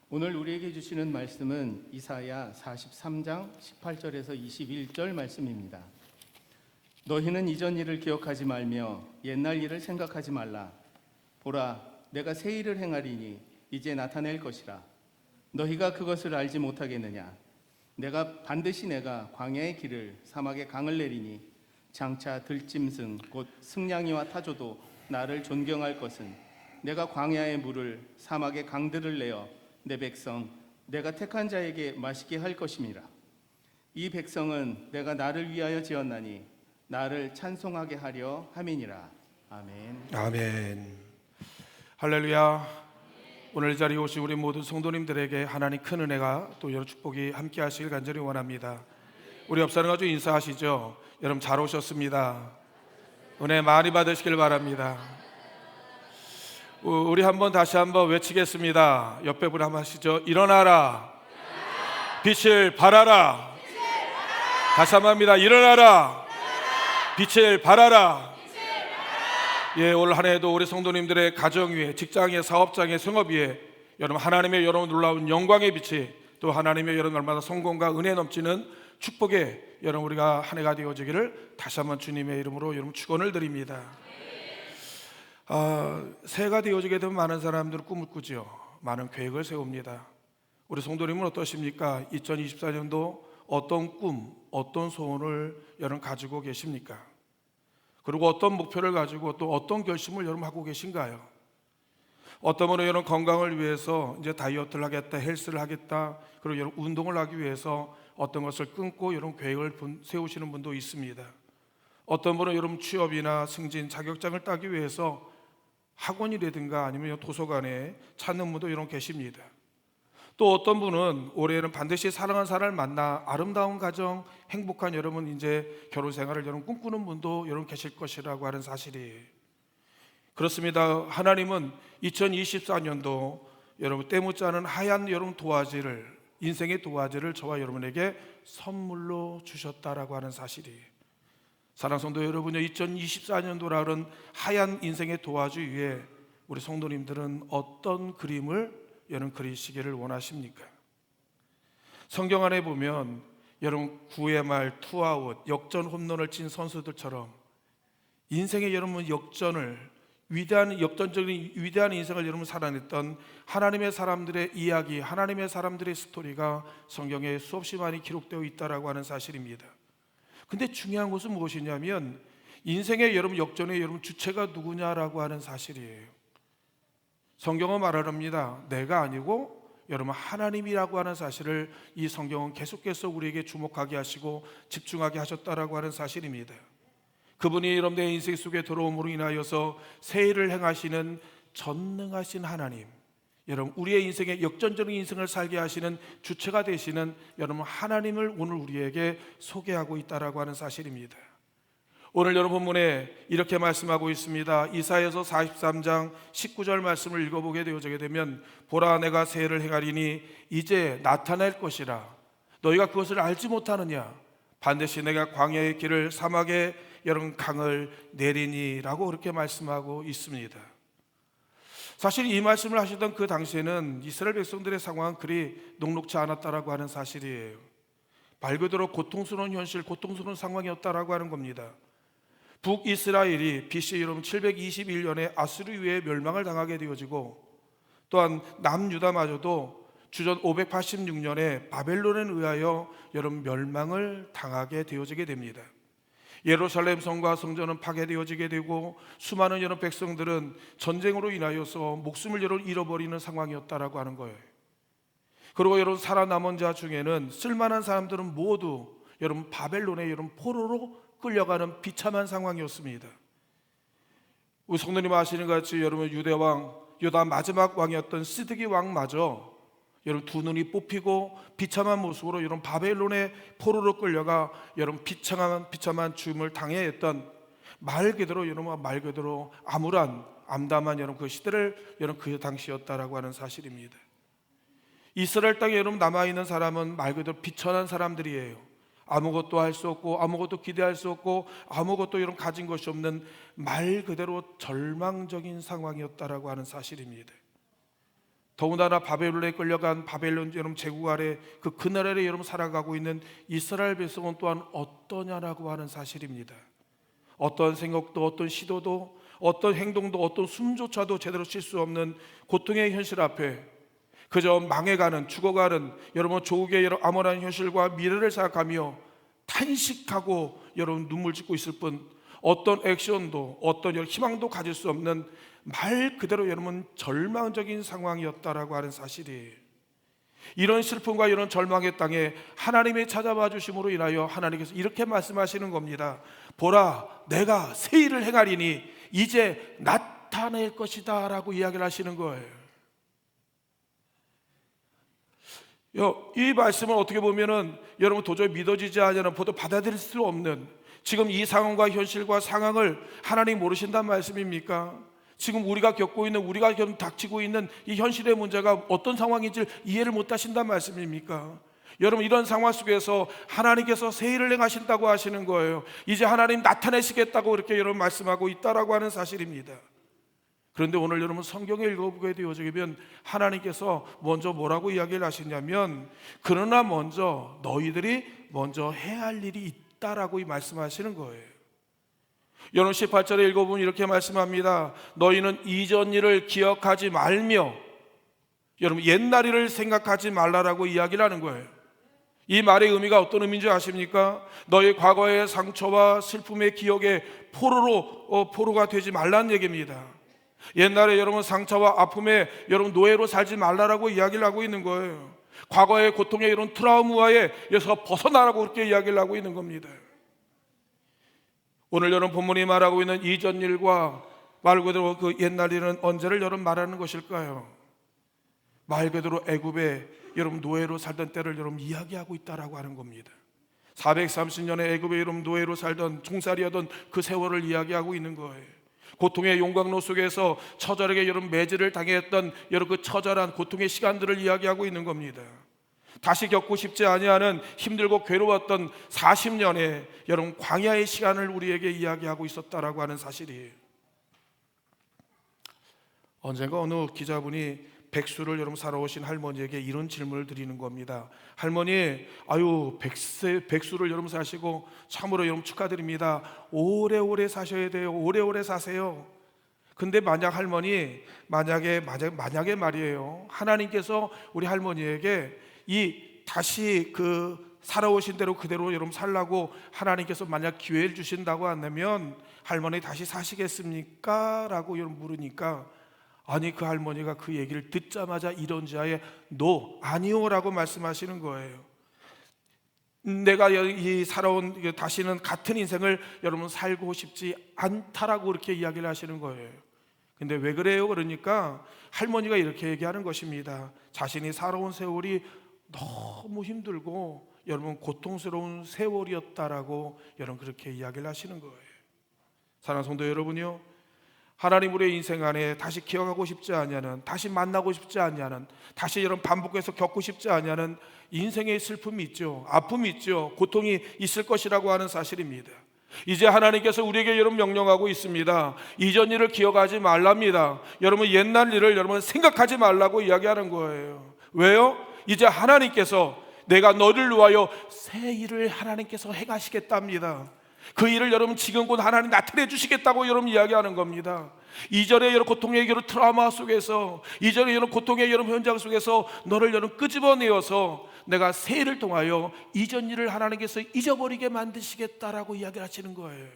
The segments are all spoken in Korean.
오늘 우리에게 주시는 말씀은 이사야 43장 18절에서 21절 말씀입니다. 너희는 이전 일을 기억하지 말며 옛날 일을 생각하지 말라. 보라, 내가 새 일을 행하리니 이제 나타낼 것이라. 너희가 그것을 알지 못하겠느냐? 반드시 내가 광야의 길을 사막의 강을 내리니 장차 들짐승 곧 승냥이와 타조도 나를 존경할 것은 내가 광야의 물을 사막의 강들을 내어 내 백성 내가 택한 자에게 마시게 할 것임이라. 이 백성은 내가 나를 위하여 지었나니 나를 찬송하게 하려 함이니라. 아멘. 아멘. 할렐루야. 오늘 이 자리에 오신 우리 모든 성도님들에게 하나님 큰 은혜가 또 여러 축복이 함께 하시길 간절히 원합니다. 우리 옆 사람 가지고 인사하시죠. 여러분 잘 오셨습니다. 은혜 많이 받으시길 바랍니다. 우리 다시 한번 외치겠습니다. 옆에 분 한번 하시죠. 일어나라. 빛을 발하라. 다시 한번 합니다. 일어나라. 빛을 발하라. 예, 올 한 해도 우리 성도님들의 가정 위에, 직장에, 사업장에, 성업 위에 여러분 하나님의 여러분 놀라운 영광의 빛이, 또 하나님의 여러분 얼마나 성공과 은혜 넘치는 축복의 여러분 우리가 한 해가 되어지기를 다시 한번 주님의 이름으로 여러분 축원을 드립니다. 새해가 되어지게 되면 많은 사람들은 꿈을 꾸지요. 많은 계획을 세웁니다. 우리 성도님은 어떠십니까? 2024년도 어떤 꿈, 어떤 소원을 여러분 가지고 계십니까? 그리고 어떤 목표를 가지고 또 어떤 결심을 여러분 하고 계신가요? 어떤 분은 여러분 건강을 위해서 이제 다이어트를 하겠다, 헬스를 하겠다, 그리고 여러분 운동을 하기 위해서 어떤 것을 끊고 여러분 계획을 세우시는 분도 있습니다. 어떤 분은 여러분 취업이나 승진, 자격증을 따기 위해서 학원이라든가 아니면 도서관에 찾는 분도 여러분 계십니다. 또 어떤 분은 올해는 반드시 사랑하는 사람을 만나 아름다운 가정, 행복한 여러분 이제 결혼 생활을 여러분 꿈꾸는 분도 여러분 계실 것이라고 하는 사실이에요. 그렇습니다. 하나님은 2024년도 여러분 때묻지 않은 하얀 여러분 도화지를, 인생의 도화지를 저와 여러분에게 선물로 주셨다라고 하는 사실이에요. 사랑하는 성도 여러분요, 2024년도라는 하얀 인생의 도화지 위에 우리 성도님들은 어떤 그림을 여러분 그리시기를 원하십니까? 성경 안에 보면 여러분 9회 말 투아웃, 역전 홈런을 친 선수들처럼 인생의 여러분 역전적인 위대한 인생을 여러분 살아냈던 하나님의 사람들의 이야기, 하나님의 사람들의 스토리가 성경에 수없이 많이 기록되어 있다라고 하는 사실입니다. 근데 중요한 것은 무엇이냐면 인생의 여러분 역전의 여러분 주체가 누구냐라고 하는 사실이에요. 성경은 말합니다. 내가 아니고 여러분 하나님이라고 하는 사실을 이 성경은 계속해서 우리에게 주목하게 하시고 집중하게 하셨다라고 하는 사실입니다. 그분이 여러분의 인생 속에 들어옴으로 인하여서 새 일을 행하시는 전능하신 하나님, 여러분 우리의 인생에 역전적인 인생을 살게 하시는 주체가 되시는 여러분 하나님을 오늘 우리에게 소개하고 있다라고 하는 사실입니다. 오늘 여러분 본문에 이렇게 말씀하고 있습니다. 이사야서 43장 19절 말씀을 읽어보게 되어지게 되면 보라, 내가 새 일을 행하리니 이제 나타날 것이라. 너희가 그것을 알지 못하느냐? 반드시 내가 광야의 길을 사막에 여러분 강을 내리니 라고 그렇게 말씀하고 있습니다. 사실 이 말씀을 하시던 그 당시에는 이스라엘 백성들의 상황은 그리 녹록지 않았다라고 하는 사실이에요. 말 그대로 고통스러운 현실, 고통스러운 상황이었다라고 하는 겁니다. 북이스라엘이 BC 여러분 721년에 아수르에 멸망을 당하게 되어지고, 또한 남유다마저도 주전 586년에 바벨론에 의하여 여러분 멸망을 당하게 되어지게 됩니다. 예루살렘 성과 성전은 파괴되어지게 되고 수많은 여러분 백성들은 전쟁으로 인하여서 목숨을 여러분 잃어버리는 상황이었다라고 하는 거예요. 그리고 여러분 살아남은 자 중에는 쓸만한 사람들은 모두 여러분 바벨론의 여러분 포로로 끌려가는 비참한 상황이었습니다. 우리 성도님 아시는 것 같이 여러분 유다 마지막 왕이었던 시드기 왕마저 여러분 두 눈이 뽑히고 비참한 모습으로 여러분 바벨론의 포로로 끌려가 여러분 비참한 죽음을 당해야 했던 말 그대로 암울한 암담한 여러분 그 시대를 여러분 그 당시였다라고 하는 사실입니다. 이스라엘 땅에 여러분 남아있는 사람은 말 그대로 비천한 사람들이에요. 아무것도 할 수 없고 아무것도 기대할 수 없고 아무것도 여러분 가진 것이 없는 말 그대로 절망적인 상황이었다라고 하는 사실입니다. 더군다나 바벨론에 끌려간 바벨론 여러분 제국 아래 그 나라에 여러분 살아가고 있는 이스라엘 백성은 또한 어떠냐라고 하는 사실입니다. 어떤 생각도 어떤 시도도 어떤 행동도 어떤 숨조차도 제대로 칠 수 없는 고통의 현실 앞에 그저 망해가는 죽어가는 여러분 조국의 여러 암울한 현실과 미래를 생각하며 탄식하고 여러분 눈물 짓고 있을 뿐 어떤 액션도 어떤 희망도 가질 수 없는 말 그대로 여러분 절망적인 상황이었다라고 하는 사실이에요. 이런 슬픔과 이런 절망의 땅에 하나님의 찾아와 주심으로 인하여 하나님께서 이렇게 말씀하시는 겁니다. 보라, 내가 새 일을 행하리니 이제 나타낼 것이다 라고 이야기를 하시는 거예요. 이 말씀은 어떻게 보면은 여러분 도저히 믿어지지 않으면 보도 받아들일 수 없는 지금 이 상황과 현실과 상황을 하나님 모르신단 말씀입니까? 지금 우리가 겪고 있는 우리가 닥치고 있는 이 현실의 문제가 어떤 상황인지 이해를 못 하신단 말씀입니까? 여러분 이런 상황 속에서 하나님께서 새 일을 행하신다고 하시는 거예요. 이제 하나님 나타내시겠다고 이렇게 여러분 말씀하고 있다라고 하는 사실입니다. 그런데 오늘 여러분 성경에 읽어보게 되어지면 하나님께서 먼저 뭐라고 이야기를 하시냐면 그러나 먼저 너희들이 먼저 해야 할 일이 있다라고 말씀하시는 거예요. 여러분 18절에 읽어보면 이렇게 말씀합니다. 너희는 이전 일을 기억하지 말며 여러분 옛날 일을 생각하지 말라라고 이야기를 하는 거예요. 이 말의 의미가 어떤 의미인지 아십니까? 너희 과거의 상처와 슬픔의 기억에 포로가 되지 말라는 얘기입니다. 옛날에 여러분 상처와 아픔에 여러분 노예로 살지 말라라고 이야기를 하고 있는 거예요. 과거의 고통의 이런 트라우마에서 벗어나라고 그렇게 이야기를 하고 있는 겁니다. 오늘 여러분 본문이 말하고 있는 이전 일과 말 그대로 그 옛날 일은 언제를 여러분 말하는 것일까요? 말 그대로 애굽에 여러분 노예로 살던 때를 여러분 이야기하고 있다라고 하는 겁니다. 430년에 애굽에 여러분 노예로 살던 종살이하던 그 세월을 이야기하고 있는 거예요. 고통의 용광로 속에서 처절하게 여러분 매질을 당했던 여러분 그 처절한 고통의 시간들을 이야기하고 있는 겁니다. 다시 겪고 싶지 아니하는 힘들고 괴로웠던 40년의 여러분 광야의 시간을 우리에게 이야기하고 있었다라고 하는 사실이에요. 언젠가 어느 기자분이 백수를 여러분 살아오신 할머니에게 이런 질문을 드리는 겁니다. 할머니, 백수를 여러분 사시고 참으로 여러분 축하드립니다. 오래오래 사셔야 돼요. 오래오래 사세요. 근데 만약에 말이에요. 하나님께서 우리 할머니에게 다시 그 살아오신 대로 그대로 여러분 살라고 하나님께서 만약 기회를 주신다고 한다면 할머니 다시 사시겠습니까? 라고 여러분 물으니까 아니 그 할머니가 그 얘기를 듣자마자 이런지하에 아니요 라고 말씀하시는 거예요. 내가 이 살아온 다시는 같은 인생을 여러분 살고 싶지 않다라고 그렇게 이야기를 하시는 거예요. 근데 왜 그래요? 그러니까 할머니가 이렇게 얘기하는 것입니다. 자신이 살아온 세월이 너무 힘들고 여러분 고통스러운 세월이었다라고 여러분 그렇게 이야기를 하시는 거예요. 사랑하는 성도 여러분요, 하나님 우리의 인생 안에 다시 기억하고 싶지 않냐는, 다시 만나고 싶지 않냐는, 다시 여러분 반복해서 겪고 싶지 않냐는 인생의 슬픔이 있죠. 아픔이 있죠. 고통이 있을 것이라고 하는 사실입니다. 이제 하나님께서 우리에게 여러분 명령하고 있습니다. 이전 일을 기억하지 말랍니다. 여러분 옛날 일을 여러분 생각하지 말라고 이야기하는 거예요. 왜요? 이제 하나님께서 내가 너를 위하여 새 일을 하나님께서 행하시겠답니다. 그 일을 여러분 지금 곧 하나님 나타내 주시겠다고 여러분 이야기하는 겁니다. 이전에 여러분 고통의 여러분 트라우마 속에서, 이전에 여러분 고통의 여러분 현장 속에서 너를 여러분 끄집어내어서 내가 새 일을 통하여 이전 일을 하나님께서 잊어버리게 만드시겠다라고 이야기를 하시는 거예요.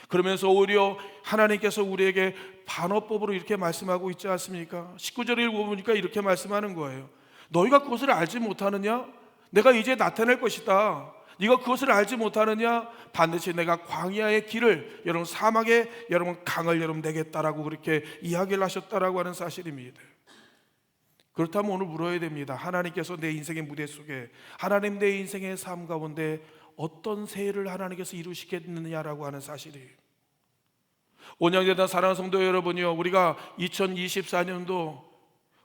그러면서 오히려 하나님께서 우리에게 반어법으로 이렇게 말씀하고 있지 않습니까? 19절을 읽어보니까 이렇게 말씀하는 거예요. 너희가 그것을 알지 못하느냐? 내가 이제 나타낼 것이다. 네가 그것을 알지 못하느냐? 반드시 내가 광야의 길을 여러분 사막에 여러분 강을 여러분 내겠다라고 그렇게 이야기를 하셨다라고 하는 사실입니다. 그렇다면 오늘 물어야 됩니다. 하나님께서 내 인생의 무대 속에, 하나님 내 인생의 삶 가운데 어떤 새 일을 하나님께서 이루시겠느냐라고 하는 사실이에요. 온양대단 사랑하는 성도 여러분이요, 우리가 2024년도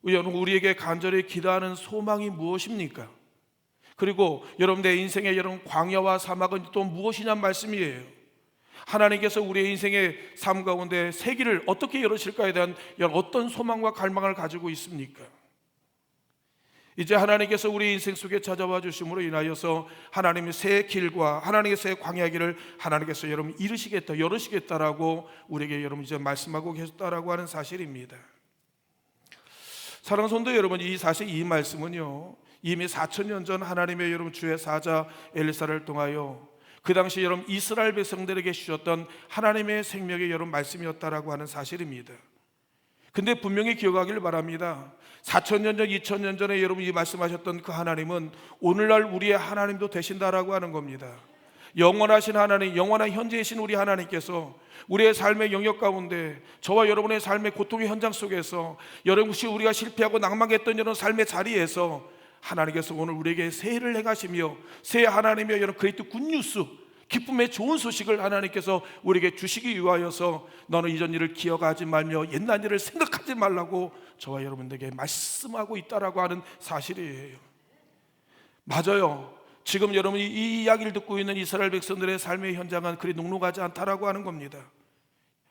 우리에게 간절히 기도하는 소망이 무엇입니까? 그리고 여러분 내 인생의 여러분 광야와 사막은 또 무엇이냐는 말씀이에요. 하나님께서 우리의 인생의 삶 가운데 새 길을 어떻게 열으실까에 대한 어떤 소망과 갈망을 가지고 있습니까? 이제 하나님께서 우리 인생 속에 찾아와 주심으로 인하여서 하나님의 새 길과 하나님의 새 광야의 길을 하나님께서 여러분 열으시겠다라고 우리에게 여러분 이제 말씀하고 계셨다라고 하는 사실입니다. 사랑하는 성도 여러분, 사실 이 말씀은요, 이미 4,000년 전 하나님의 여러분 주의 사자 엘리사를 통하여 그 당시 여러분 이스라엘 백성들에게 주셨던 하나님의 생명의 여러분 말씀이었다라고 하는 사실입니다. 근데 분명히 기억하기를 바랍니다. 4,000년 전, 2,000년 전에 여러분이 말씀하셨던 그 하나님은 오늘날 우리의 하나님도 되신다라고 하는 겁니다. 영원하신 하나님, 영원한 현재이신 우리 하나님께서 우리의 삶의 영역 가운데 저와 여러분의 삶의 고통의 현장 속에서 여러분 혹시 우리가 실패하고 낭망했던 이런 삶의 자리에서 하나님께서 오늘 우리에게 새해를 행하시며 새 하나님의 여러분 그레이트 굿뉴스, 기쁨의 좋은 소식을 하나님께서 우리에게 주시기 위하여서 너는 이전 일을 기억하지 말며 옛날 일을 생각하지 말라고 저와 여러분들에게 말씀하고 있다라고 하는 사실이에요. 맞아요. 지금 여러분이 이 이야기를 듣고 있는 이스라엘 백성들의 삶의 현장은 그리 녹록하지 않다라고 하는 겁니다.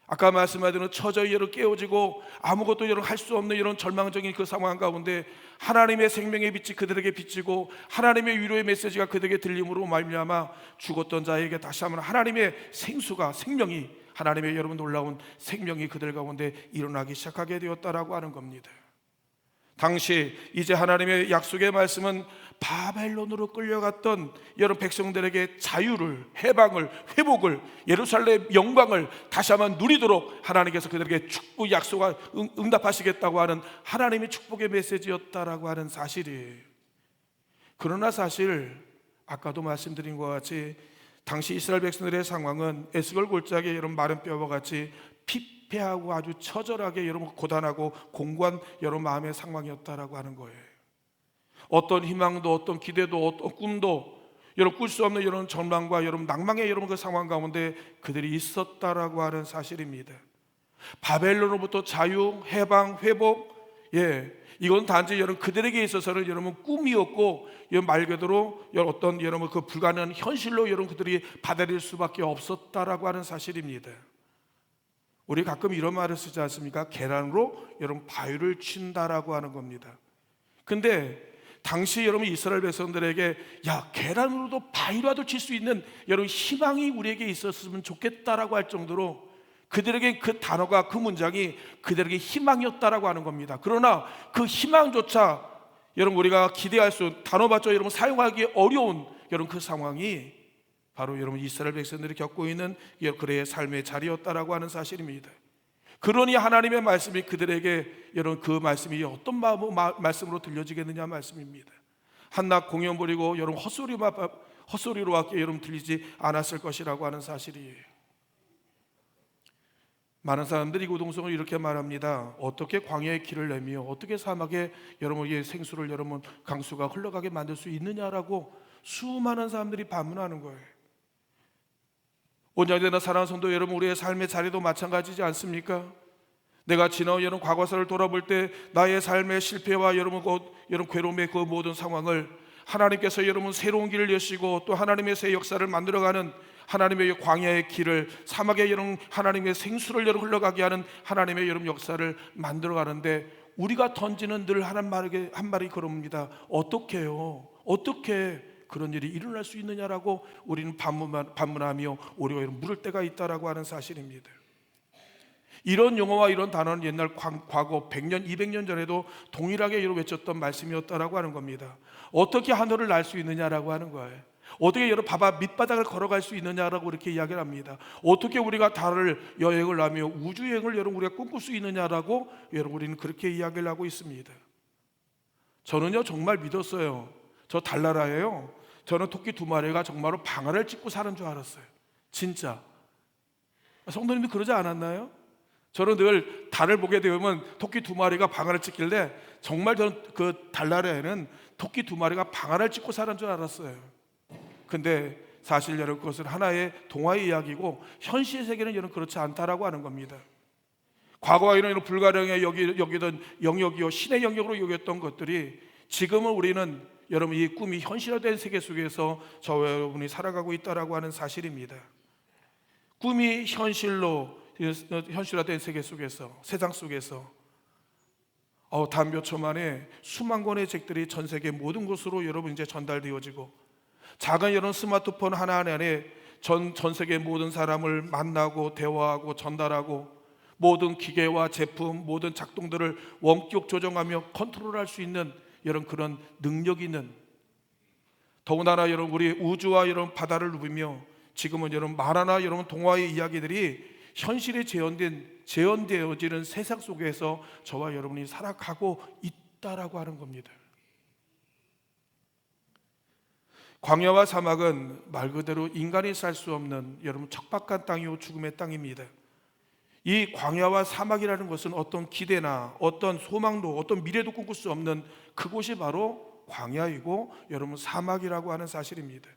아까 말씀하신 처저히 여러분 깨어지고 아무것도 여러분 할 수 없는 이런 절망적인 그 상황 가운데 하나님의 생명의 빛이 그들에게 비치고 하나님의 위로의 메시지가 그들에게 들림으로 말미암아 죽었던 자에게 다시 한번 하나님의 생명이 하나님의 여러분 놀라운 생명이 그들 가운데 일어나기 시작하게 되었다라고 하는 겁니다. 당시 이제 하나님의 약속의 말씀은 바벨론으로 끌려갔던 여러분 백성들에게 자유를, 해방을, 회복을, 예루살렘 영광을 다시 한번 누리도록 하나님께서 그들에게 축복 약속을 응답하시겠다고 하는 하나님의 축복의 메시지였다라고 하는 사실이에요. 그러나 사실 아까도 말씀드린 것 같이 당시 이스라엘 백성들의 상황은 에스겔 골짜기에 여러분 마른 뼈와 같이 피폐하고 아주 처절하게 여러분 고단하고 공고한 여러분 마음의 상황이었다라고 하는 거예요. 어떤 희망도 어떤 기대도 어떤 꿈도 여러분 꿀 수 없는 이런 전망과 여러분 낭망의 여러분 그 상황 가운데 그들이 있었다라고 하는 사실입니다. 바벨론으로부터 자유, 해방, 회복, 이건 단지 여러분 그들에게 있어서는 여러분 꿈이었고 말 그대로 어떤 여러분 그 불가능한 현실로 여러분 그들이 받아들일 수밖에 없었다라고 하는 사실입니다. 우리 가끔 이런 말을 쓰지 않습니까? 계란으로 여러분 바위를 친다라고 하는 겁니다. 근데 당시 여러분 이스라엘 백성들에게 계란으로도 바위라도 칠 수 있는 여러분 희망이 우리에게 있었으면 좋겠다라고 할 정도로 그들에게 그 단어가 그 문장이 그들에게 희망이었다라고 하는 겁니다. 그러나 그 희망조차 여러분 우리가 기대할 수 단어봤자 여러분 사용하기 어려운 여러분 그 상황이 바로 여러분 이스라엘 백성들이 겪고 있는 그의 삶의 자리였다라고 하는 사실입니다. 그러니 하나님의 말씀이 그들에게 여러분 그 말씀이 어떤 말씀으로 들려지겠느냐 말씀입니다. 한낱 공연 부리고 여러분 헛소리로밖에 여러분 들리지 않았을 것이라고 하는 사실이에요. 많은 사람들이 고동성을 이렇게 말합니다. 어떻게 광야의 길을 내며 어떻게 사막에 여러분의 생수를 여러분 강수가 흘러가게 만들 수 있느냐라고 수많은 사람들이 반문하는 거예요. 온전되나 사랑하는 성도 여러분, 우리의 삶의 자리도 마찬가지지 않습니까? 내가 지나온 여러분 과거사를 돌아볼 때 나의 삶의 실패와 여러분 괴로움의 그 모든 상황을 하나님께서 여러분 새로운 길을 여시고 또 하나님의 새 역사를 만들어가는 하나님의 광야의 길을 사막에 여러분 하나님의 생수를 여러분 흘러가게 하는 하나님의 여러분 역사를 만들어가는데 우리가 던지는 늘 한 말이 그럽니다. 어떻게 그런 일이 일어날 수 있느냐라고 우리는 반문하며 우리가 물을 때가 있다라고 하는 사실입니다. 이런 용어와 이런 단어는 옛날 과거 100년, 200년 전에도 동일하게 외쳤던 말씀이었다라고 하는 겁니다. 어떻게 하늘을 날 수 있느냐라고 하는 거예요. 어떻게 여러분 밑바닥을 걸어갈 수 있느냐라고 이렇게 이야기를 합니다. 어떻게 우리가 달을 여행을 하며 우주여행을 여러분 우리가 꿈꿀 수 있느냐라고 여러분 우리는 그렇게 이야기를 하고 있습니다. 저는요 정말 믿었어요. 저 달나라예요. 저는 토끼 2마리가 정말로 방아를 찢고 사는 줄 알았어요. 진짜. 성도님도 그러지 않았나요? 저는 늘 달을 보게 되면 토끼 2마리가 방아를 찢길래 정말 저는 그 달나라에는 토끼 2마리가 방아를 찢고 사는 줄 알았어요. 근데 사실 여러분 그것은 하나의 동화의 이야기고 현실 세계는 여러분 그렇지 않다라고 하는 겁니다. 과거와 이런 불가능에 여기던 영역이요 신의 영역으로 여겼던 것들이 지금은 우리는 여러분 이 꿈이 현실화된 세계 속에서 저와 여러분이 살아가고 있다라고 하는 사실입니다. 꿈이 현실화된 세계 속에서, 세상 속에서 단 몇 초 만에 수만 권의 책들이 전 세계 모든 곳으로 여러분 이제 전달되어지고, 작은 여러분 스마트폰 하나 안에 전 세계 모든 사람을 만나고 대화하고 전달하고, 모든 기계와 제품, 모든 작동들을 원격 조정하며 컨트롤할 수 있는 여러분 그런 능력이 있는, 더군다나 여러분 우리 우주와 여러분 바다를 누비며 지금은 여러분 만화나 여러분 동화의 이야기들이 현실에 재현되어지는 세상 속에서 저와 여러분이 살아가고 있다라고 하는 겁니다. 광야와 사막은 말 그대로 인간이 살 수 없는 여러분 척박한 땅이요 죽음의 땅입니다. 이 광야와 사막이라는 것은 어떤 기대나 어떤 소망도 어떤 미래도 꿈꿀 수 없는 그곳이 바로 광야이고 여러분 사막이라고 하는 사실입니다.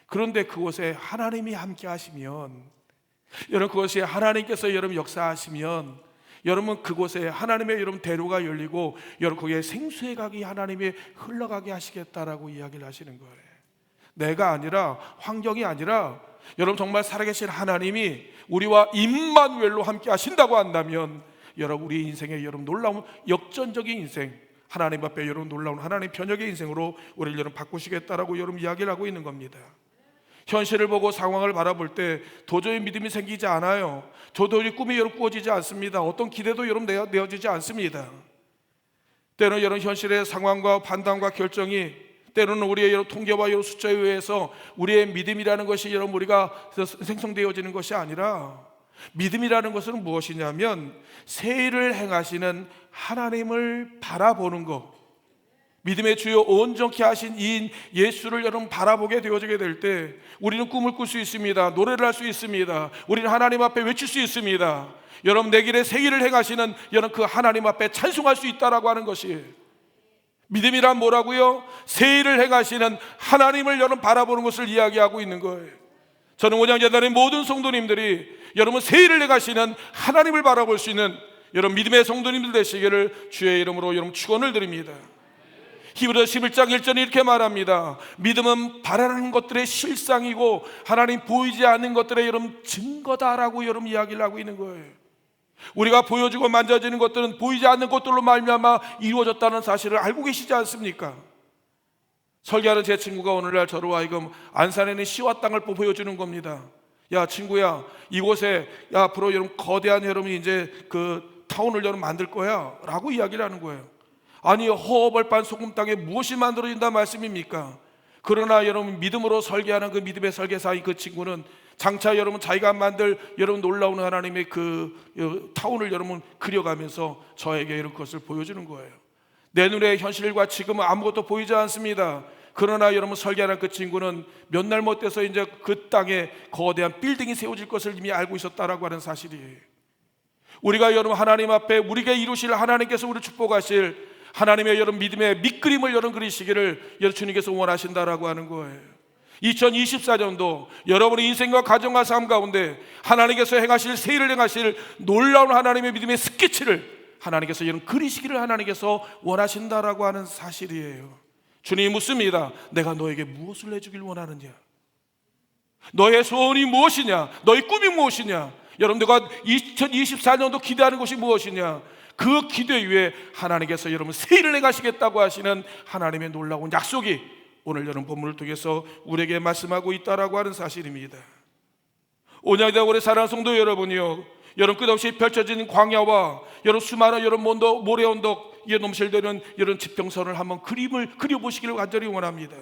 그런데 그곳에 하나님이 함께 하시면, 여러분 그것이 하나님께서 여러분 역사하시면, 여러분 그곳에 하나님의 여러분 대로가 열리고 여러분 거기에 생수의 강이 하나님이 흘러가게 하시겠다라고 이야기를 하시는 거예요. 내가 아니라, 환경이 아니라 여러분 정말 살아계신 하나님이 우리와 임마누엘로 함께 하신다고 한다면, 여러분 우리 인생의 여러분 놀라운 역전적인 인생, 하나님 앞에 여러분 놀라운 하나님 변혁의 인생으로 우리를 여러분 바꾸시겠다라고 여러분 이야기를 하고 있는 겁니다. 현실을 보고 상황을 바라볼 때 도저히 믿음이 생기지 않아요. 도저히 꿈이 여러분 꾸어지지 않습니다. 어떤 기대도 여러분 내어지지 않습니다. 때로는 여러분 현실의 상황과 판단과 결정이, 때로는 우리의 여러 통계와 여러 숫자에 의해서 우리의 믿음이라는 것이 여러분 우리가 생성되어지는 것이 아니라, 믿음이라는 것은 무엇이냐면 새 일을 행하시는 하나님을 바라보는 것, 믿음의 주요 온전케 하신 이인 예수를 여러분 바라보게 되어지게 될 때 우리는 꿈을 꿀 수 있습니다. 노래를 할 수 있습니다. 우리는 하나님 앞에 외칠 수 있습니다. 여러분 내 길에 새 일을 행하시는 여러분 그 하나님 앞에 찬송할 수 있다라고 하는 것이 믿음이란 뭐라고요? 새 일을 행하시는 하나님을 여러분 바라보는 것을 이야기하고 있는 거예요. 저는 원양재단의 모든 성도님들이 여러분 새 일을 행하시는 하나님을 바라볼 수 있는 여러분 믿음의 성도님들 되시기를 주의 이름으로 여러분 축원을 드립니다. 히브리서 11장 1절에 이렇게 말합니다. 믿음은 바라는 것들의 실상이고 하나님 보이지 않는 것들의 여러분 증거다라고 여러분 이야기를 하고 있는 거예요. 우리가 보여주고 만져지는 것들은 보이지 않는 것들로 말미암아 이루어졌다는 사실을 알고 계시지 않습니까? 설교하는 제 친구가 오늘날 저로 하여금 안산에 있는 시와 땅을 보여주는 겁니다. 야 친구야, 이곳에 앞으로 여러분 거대한 여러분 이제 그 타운을 여러분 만들 거야 라고 이야기를 하는 거예요. 아니 허허벌판 소금 땅에 무엇이 만들어진다 말씀입니까? 그러나 여러분 믿음으로 설계하는 그 믿음의 설계사인 그 친구는 장차 여러분 자기가 만들 여러분 놀라운 하나님의 그 타운을 여러분 그려가면서 저에게 이런 것을 보여주는 거예요. 내 눈에 현실과 지금은 아무것도 보이지 않습니다. 그러나 여러분 설계하는 그 친구는 몇 날 못 돼서 이제 그 땅에 거대한 빌딩이 세워질 것을 이미 알고 있었다라고 하는 사실이에요. 우리가 여러분 하나님 앞에 우리에게 이루실 하나님께서 우리를 축복하실 하나님의 여러분 믿음의 밑그림을 여러분 그리시기를 여러분 주님께서 원하신다라고 하는 거예요. 2024년도 여러분의 인생과 가정과 삶 가운데 하나님께서 행하실 새 일을 행하실 놀라운 하나님의 믿음의 스케치를 하나님께서 여러분 그리시기를 하나님께서 원하신다라고 하는 사실이에요. 주님이 묻습니다. 내가 너에게 무엇을 해주길 원하느냐? 너의 소원이 무엇이냐? 너의 꿈이 무엇이냐? 여러분들과 2024년도 기대하는 것이 무엇이냐? 그 기대 위에 하나님께서 여러분 새 일을 행하시겠다고 하시는 하나님의 놀라운 약속이 오늘 여러분 본문을 통해서 우리에게 말씀하고 있다라고 하는 사실입니다. 온양대학 우리 사랑하는 성도 여러분이요, 여러분 끝없이 펼쳐진 광야와 여러분 수많은 여러분 모래 언덕 이에 넘실대는 이런 지평선을 한번 그림을 그려보시기를 간절히 원합니다.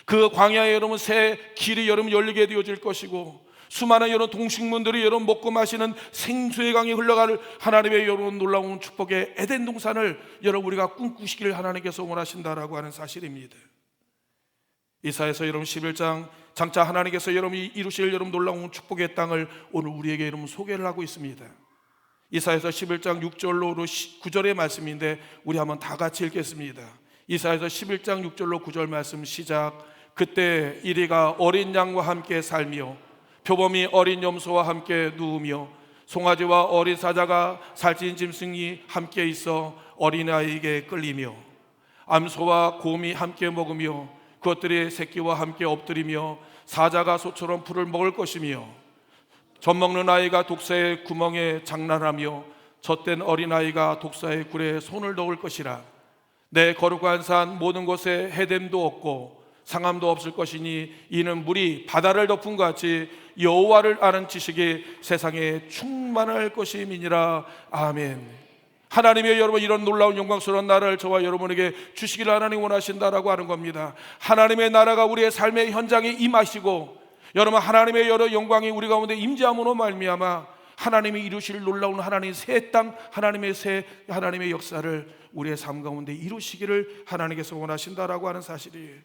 그 광야에 여러분 새 길이 여러분 열리게 되어질 것이고 수많은 여러분 동식물들이 여러분 먹고 마시는 생수의 강이 흘러갈 하나님의 여러분 놀라운 축복의 에덴 동산을 여러분 우리가 꿈꾸시기를 하나님께서 원하신다라고 하는 사실입니다. 이사야서 여러분 11장 장차 하나님께서 여러분이 이루실 여러분 놀라운 축복의 땅을 오늘 우리에게 여러분 소개를 하고 있습니다. 이사야서 11장 6절로 9절의 말씀인데 우리 한번 다 같이 읽겠습니다. 이사야서 11장 6절로 9절 말씀 시작. 그때 이리가 어린 양과 함께 살며 표범이 어린 염소와 함께 누우며 송아지와 어린 사자가 살찐 짐승이 함께 있어 어린아이에게 끌리며 암소와 곰이 함께 먹으며 그것들이 새끼와 함께 엎드리며 사자가 소처럼 풀을 먹을 것이며 젖먹는 아이가 독사의 구멍에 장난하며 젖된 어린아이가 독사의 굴에 손을 넣을 것이라. 내 거룩한 산 모든 곳에 해됨도 없고 상함도 없을 것이니 이는 물이 바다를 덮은 것 같이 여호와를 아는 지식이 세상에 충만할 것임이니라. 아멘. 하나님의 여러분, 이런 놀라운 영광스러운 나라를 저와 여러분에게 주시기를 하나님 원하신다라고 하는 겁니다. 하나님의 나라가 우리의 삶의 현장에 임하시고, 여러분, 하나님의 여러 영광이 우리 가운데 임재함으로 말미암아 하나님이 이루실 놀라운 하나님의 새 땅, 하나님의 역사를 우리의 삶 가운데 이루시기를 하나님께서 원하신다라고 하는 사실이에요.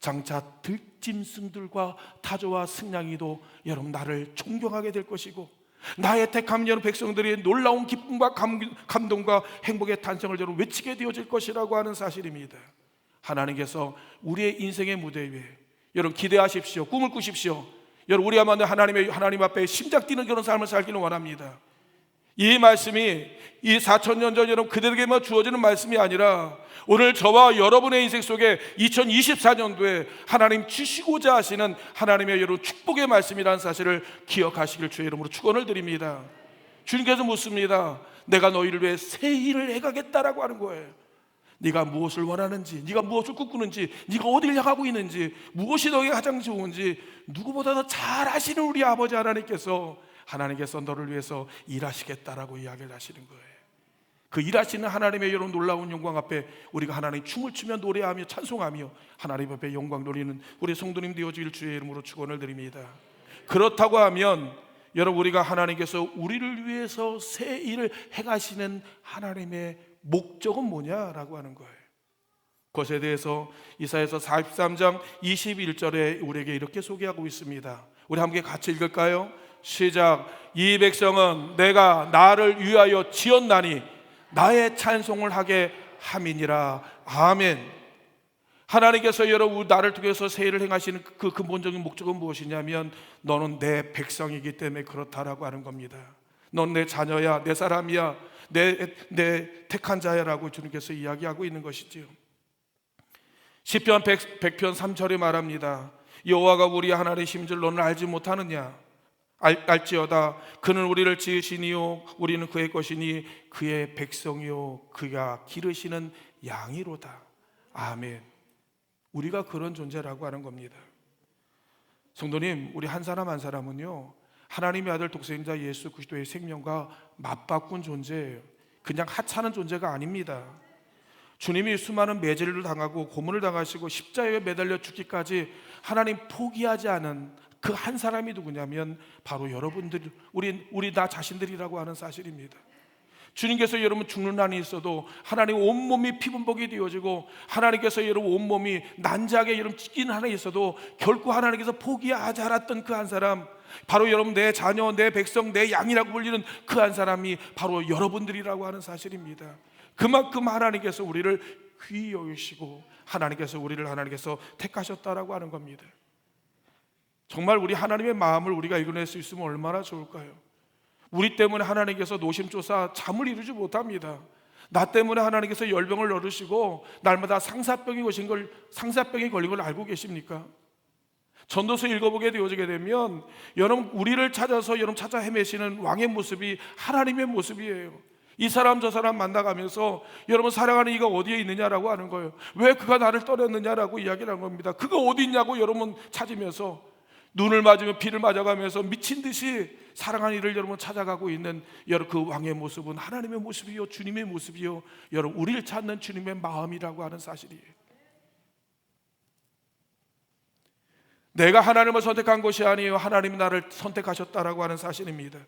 장차 들짐승들과 타조와 승냥이도 여러분 나를 존경하게 될 것이고, 나의 택함 여러분 백성들이 놀라운 기쁨과 감동과 행복의 탄생을 여러분 외치게 되어질 것이라고 하는 사실입니다. 하나님께서 우리의 인생의 무대 위에 여러분 기대하십시오. 꿈을 꾸십시오. 여러분, 우리가 하나님 앞에 심장 뛰는 그런 삶을 살기를 원합니다. 이 말씀이 이 4,000년 전 여러분 그들에게만 주어지는 말씀이 아니라 오늘 저와 여러분의 인생 속에 2024년도에 하나님 주시고자 하시는 하나님의 여러분 축복의 말씀이라는 사실을 기억하시길 주의 이름으로 축원을 드립니다. 주님께서 묻습니다. 내가 너희를 위해 새 일을 해가겠다라고 하는 거예요. 네가 무엇을 원하는지, 네가 무엇을 꿈꾸는지, 네가 어디를 향하고 있는지, 무엇이 너에게 가장 좋은지 누구보다도 잘 아시는 우리 아버지 하나님께서 너를 위해서 일하시겠다라고 이야기를 하시는 거예요. 그 일하시는 하나님의 여러분 놀라운 영광 앞에 우리가 하나님 춤을 추며 노래하며 찬송하며 하나님 앞에 영광 돌리는 우리 성도님 되어주길 주의 이름으로 축원을 드립니다. 그렇다고 하면 여러분, 우리가 하나님께서 우리를 위해서 새 일을 해가시는 하나님의 목적은 뭐냐라고 하는 거예요. 그것에 대해서 이사야서 43장 21절에 우리에게 이렇게 소개하고 있습니다. 우리 함께 같이 읽을까요? 시작. 이 백성은 내가 나를 위하여 지었나니 나의 찬송을 하게 함이니라. 아멘. 하나님께서 여러분 나를 통해서 새 일을 행하시는 그 근본적인 목적은 무엇이냐면 너는 내 백성이기 때문에 그렇다라고 하는 겁니다. 넌 내 자녀야, 내 사람이야, 내 택한 자야라고 주님께서 이야기하고 있는 것이지요. 시편 100편 3절에 말합니다. 여호와가 우리 하나님의 심지를 너는 알지 못하느냐? 알지어다. 그는 우리를 지으시니요 우리는 그의 것이니 그의 백성이요 그가 기르시는 양이로다. 아멘. 우리가 그런 존재라고 하는 겁니다. 성도님, 우리 한 사람 한 사람은요 하나님의 아들 독생자 예수 그리스도의 생명과 맞바꾼 존재예요. 그냥 하찮은 존재가 아닙니다. 주님이 수많은 매질을 당하고 고문을 당하시고 십자가에 매달려 죽기까지 하나님 포기하지 않은 그 한 사람이 누구냐면 바로 여러분들, 우리 나 자신들이라고 하는 사실입니다. 주님께서 여러분 죽는 한이 있어도 하나님 온몸이 피분복이 되어지고 하나님께서 여러분 온몸이 난자하게 여러분 찢기는 한이 있어도 결코 하나님께서 포기하지 않았던 그 한 사람, 바로 여러분 내 자녀, 내 백성, 내 양이라고 불리는 그 한 사람이 바로 여러분들이라고 하는 사실입니다. 그만큼 하나님께서 우리를 귀히 여기시고 하나님께서 택하셨다라고 하는 겁니다. 정말 우리 하나님의 마음을 우리가 이뤄낼 수 있으면 얼마나 좋을까요? 우리 때문에 하나님께서 노심초사 잠을 이루지 못합니다. 나 때문에 하나님께서 열병을 얻으시고 날마다 상사병이 걸린 걸 알고 계십니까? 전도서 읽어보게 되어지게 되면 여러분 우리를 찾아서 여러분 찾아 헤매시는 왕의 모습이 하나님의 모습이에요. 이 사람 저 사람 만나가면서 여러분 사랑하는 이가 어디에 있느냐라고 하는 거예요. 왜 그가 나를 떠났느냐라고 이야기를 한 겁니다. 그가 어디 있냐고 여러분 찾으면서 눈을 맞으며 피를 맞아가면서 미친 듯이 사랑하는 이를 여러분 찾아가고 있는 여러분 그 왕의 모습은 하나님의 모습이요 주님의 모습이요 여러분 우리를 찾는 주님의 마음이라고 하는 사실이에요. 내가 하나님을 선택한 것이 아니에요. 하나님이 나를 선택하셨다라고 하는 사실입니다.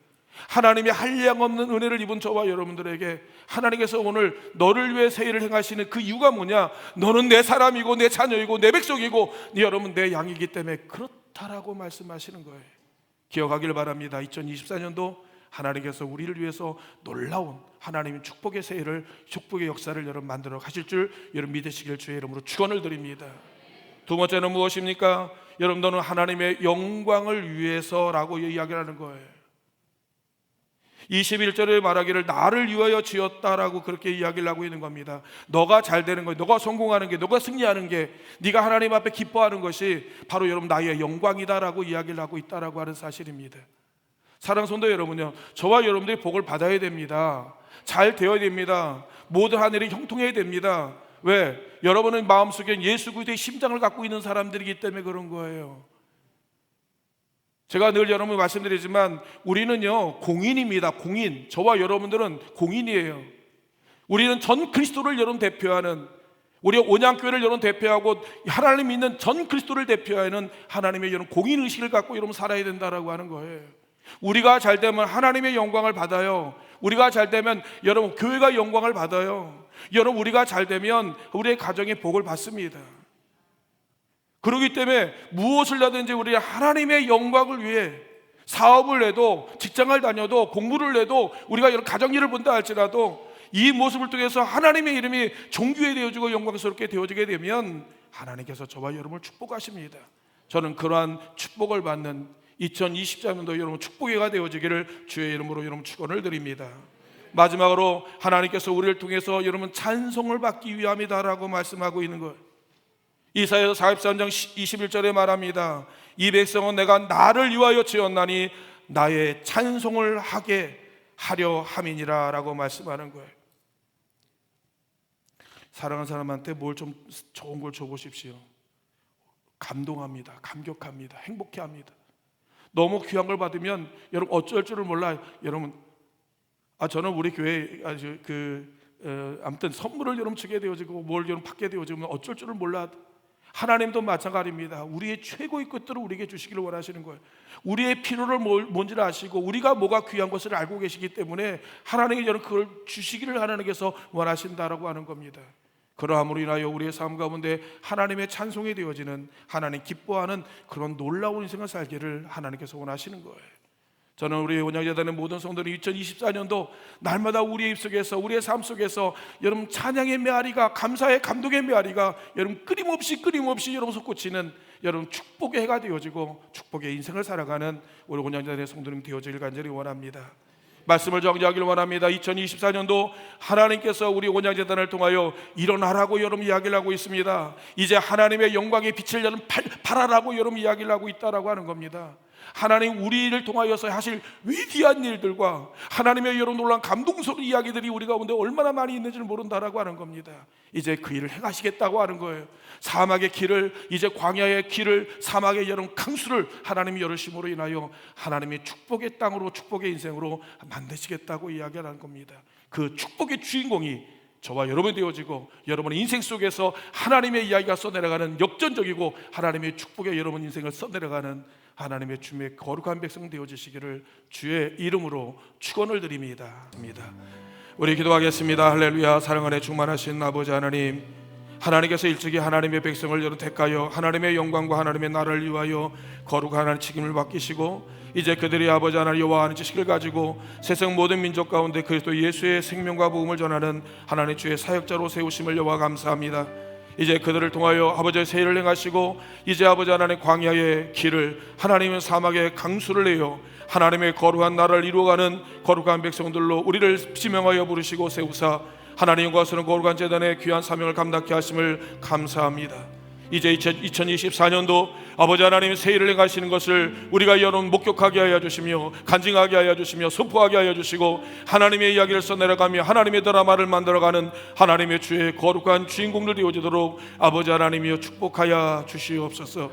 하나님이 한량없는 은혜를 입은 저와 여러분들에게 하나님께서 오늘 너를 위해 새 일을 행하시는 그 이유가 뭐냐? 너는 내 사람이고 내 자녀이고 내 백성이고 여러분 내 양이기 때문에 그렇다라고 말씀하시는 거예요. 기억하길 바랍니다. 2024년도 하나님께서 우리를 위해서 놀라운 하나님의 축복의 새 일을, 축복의 역사를 여러분 만들어 가실 줄 여러분 믿으시길 주의 이름으로 축원을 드립니다. 두 번째는 무엇입니까? 여러분 너는 하나님의 영광을 위해서라고 이야기를 하는 거예요. 21절에 말하기를 나를 위하여 지었다라고 그렇게 이야기를 하고 있는 겁니다. 너가 잘 되는 것, 너가 성공하는 게, 너가 승리하는 게, 네가 하나님 앞에 기뻐하는 것이 바로 여러분 나의 영광이다라고 이야기를 하고 있다라고 하는 사실입니다. 사랑하는 성도 여러분요, 저와 여러분들이 복을 받아야 됩니다. 잘 되어야 됩니다. 모든 하늘이 형통해야 됩니다. 왜? 여러분은 마음속에 예수 그리스도의 심장을 갖고 있는 사람들이기 때문에 그런 거예요. 제가 늘 여러분 말씀드리지만 우리는요 공인입니다. 공인. 저와 여러분들은 공인이에요. 우리는 전 그리스도를 여러분 대표하는, 우리 온양교회를 여러분 대표하고 하나님 믿는 전 그리스도를 대표하는 하나님의 여러분 공인의식을 갖고 여러분 살아야 된다라고 하는 거예요. 우리가 잘 되면 하나님의 영광을 받아요. 우리가 잘 되면 여러분 교회가 영광을 받아요. 여러분 우리가 잘 되면 우리의 가정의 복을 받습니다. 그렇기 때문에 무엇을 하든지 우리 하나님의 영광을 위해 사업을 내도, 직장을 다녀도, 공부를 내도, 우리가 이런 가정일을 본다 할지라도 이 모습을 통해서 하나님의 이름이 존귀해 되어지고 영광스럽게 되어지게 되면 하나님께서 저와 여러분을 축복하십니다. 저는 그러한 축복을 받는 2024년도 여러분 축복해가 되어지기를 주의 이름으로 여러분 축원을 드립니다. 마지막으로 하나님께서 우리를 통해서 여러분 찬송을 받기 위함이다라고 말씀하고 있는 것, 이사야 43장 21절에 말합니다. 이 백성은 내가 나를 위하여 지었나니 나의 찬송을 하게 하려 함이니라 라고 말씀하는 거예요. 사랑하는 사람한테 뭘 좀 좋은 걸 줘보십시오. 감동합니다. 감격합니다. 행복해합니다. 너무 귀한 걸 받으면 여러분 어쩔 줄을 몰라요. 여러분, 저는 우리 교회 아무튼 선물을 여러분 주게 되어지고 뭘 여러분 받게 되어지면 어쩔 줄을 몰라. 하나님도 마찬가지입니다. 우리의 최고의 것들을 우리에게 주시기를 원하시는 거예요. 우리의 필요를 뭔지를 아시고 우리가 뭐가 귀한 것을 알고 계시기 때문에 하나님이 여러분 그걸 주시기를 하나님께서 원하신다라고 하는 겁니다. 그러함으로 인하여 우리의 삶 가운데 하나님의 찬송이 되어지는, 하나님 기뻐하는 그런 놀라운 인생을 살기를 하나님께서 원하시는 거예요. 저는 우리 온양재단의 모든 성도들이 2024년도 날마다 우리의 입속에서, 우리의 삶 속에서 여러분 찬양의 메아리가, 감사의 감동의 메아리가 여러분 끊임없이 여러분 솟구치는 여러분 축복의 해가 되어지고 축복의 인생을 살아가는 우리 온양재단의 성도님 되어지길 간절히 원합니다. 말씀을 정리하기를 원합니다. 2024년도 하나님께서 우리 온양재단을 통하여 일어나라고 여러분 이야기를 하고 있습니다. 이제 하나님의 영광의 빛을 여러분 발하라고 여러분 이야기를 하고 있다라고 하는 겁니다. 하나님 우리를 통하여서 하실 위대한 일들과 하나님의 여러분 놀라운 감동스러운 이야기들이 우리 가운데 얼마나 많이 있는지를 모른다라고 하는 겁니다. 이제 그 일을 행하시겠다고 하는 거예요. 사막의 길을, 이제 광야의 길을, 사막의 여러분 강수를 하나님이 열으심으로 인하여 하나님의 축복의 땅으로, 축복의 인생으로 만드시겠다고 이야기하는 겁니다. 그 축복의 주인공이 저와 여러분이 되어지고 여러분의 인생 속에서 하나님의 이야기가 써내려가는, 역전적이고 하나님의 축복의 여러분 인생을 써내려가는 하나님의 주의 거룩한 백성 되어지시기를 주의 이름으로 축원을 드립니다. 우리 기도하겠습니다. 할렐루야. 사랑하네 충만하신 아버지 하나님, 하나님께서 일찍이 하나님의 백성을 여러 택하여 하나님의 영광과 하나님의 나라를 위하여 거룩한 책임을 맡기시고 이제 그들이 아버지 하나님 여호와하는 지식을 가지고 세상 모든 민족 가운데 그리스도 예수의 생명과 복음을 전하는 하나님 주의 사역자로 세우심을 여호와 감사합니다. 이제 그들을 통하여 아버지의 세일을 행하시고 이제 아버지 하나님 광야의 길을, 하나님의 사막의 강수를 내어 하나님의 거룩한 나라를 이루어가는 거룩한 백성들로 우리를 지명하여 부르시고 세우사 하나님 영광스러운 거룩한 제단의 귀한 사명을 감당케 하심을 감사합니다. 이제 2024년도 아버지 하나님의 세일을 행하시는 것을 우리가 여러분 목격하게 하여 주시며 간증하게 하여 주시며 선포하게 하여 주시고 하나님의 이야기를 써내려가며 하나님의 드라마를 만들어가는 하나님의 주의 거룩한 주인공들 되어지도록 아버지 하나님이여 축복하여 주시옵소서.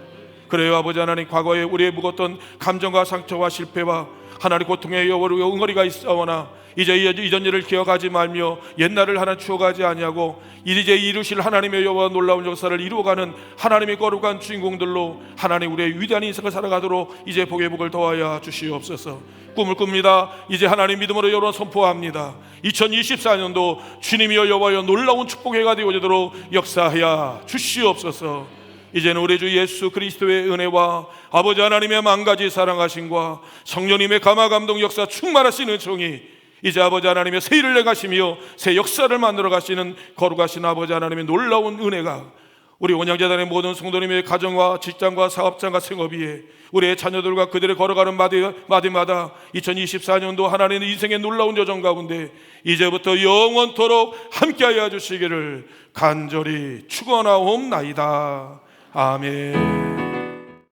그래요 아버지 하나님, 과거에 우리의 묵었던 감정과 상처와 실패와 하나님 고통의 응어리가 있사오나 이제 이전 일을 기억하지 말며 옛날을 하나 추억하지 아니하고 이제 이루실 하나님의 여호와 놀라운 역사를 이루어가는 하나님의 거룩한 주인공들로 하나님 우리의 위대한 인생을 살아가도록 이제 복의 복을 더하여 주시옵소서. 꿈을 꿉니다. 이제 하나님 믿음으로 여러분 선포합니다. 2024년도 주님이여 여호와여 놀라운 축복해가 되어지도록 역사하여 주시옵소서. 이제는 우리 주 예수 그리스도의 은혜와 아버지 하나님의 만가지 사랑하심과 성령님의 감화 감동 역사 충만하신 은총이 이제 아버지 하나님의 새 일을 행하시며 새 역사를 만들어 가시는 거룩하신 아버지 하나님의 놀라운 은혜가 우리 온양재단의 모든 성도님의 가정과 직장과 사업장과 생업위에 우리의 자녀들과 그들의 걸어가는 마디마다 2024년도 하나님의 인생의 놀라운 여정 가운데 이제부터 영원토록 함께하여 주시기를 간절히 축원하옵나이다. 아멘.